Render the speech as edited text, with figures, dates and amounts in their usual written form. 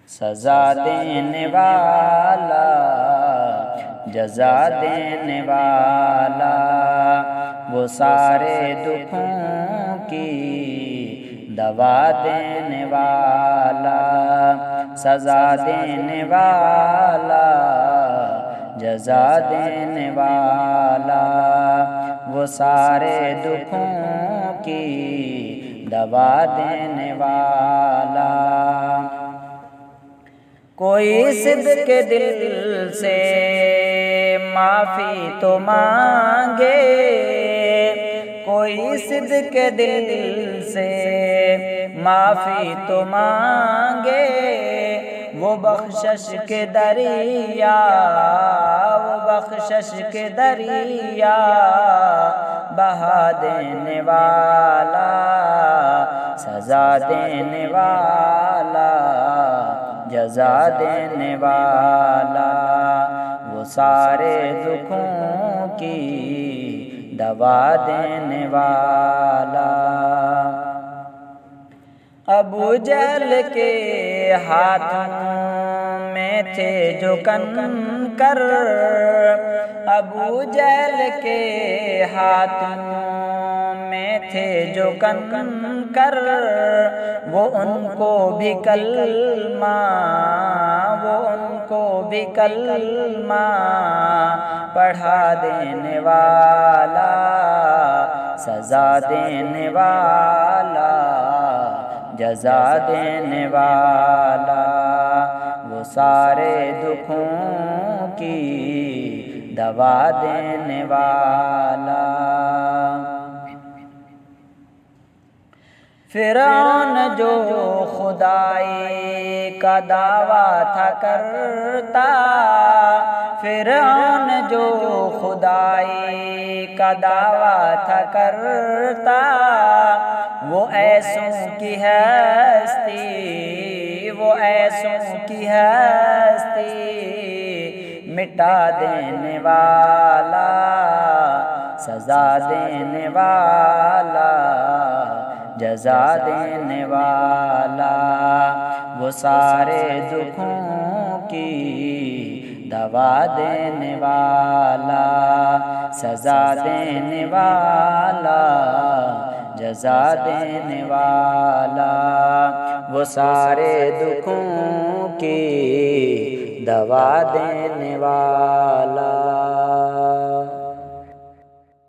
سزا دینے والا، جزا دینے والا، وہ سارے دکھوں کی دوا دینے والا، سزا دینے والا، جزا دینے والا، وہ سارے دکھوں کی دوا دینے والا۔ کوئی صدق کے دل سے معافی تو مانگے، کوئی صدق کے دل سے معافی تو مانگے، وہ بخشش کے دریا، وہ بخشش کے دریا بہا دینے والا، سزا دینے والا، جزا دینے والا، وہ سارے دکھوں کی دوا دینے والا۔ ابو جہل کے ہاتھوں میں تھے جو کنکر، ابو جہل کے ہاتھوں میں تھے جو کنکر، وہ ان کو بھی کلمہ، وہ ان کو بھی کلمہ پڑھا دینے والا، سزا دینے والا، جزا دینے والا، وہ سارے دکھوں کی دوا دینے والا۔ فرعون جو خدائی کا دعویٰ تھا کرتا، فرعون جو خدائی کا دعویٰ تھا کرتا، وہ ایسوں کی ہستی، وہ ایسوں کی ہستی مٹا دینے والا، سزا دینے والا، جزا دینے والا، وہ سارے دکھوں کی دوا دینے والا، سزا دینے والا، جزا دینے والا، وہ سارے دکھوں کی دوا دینے والا۔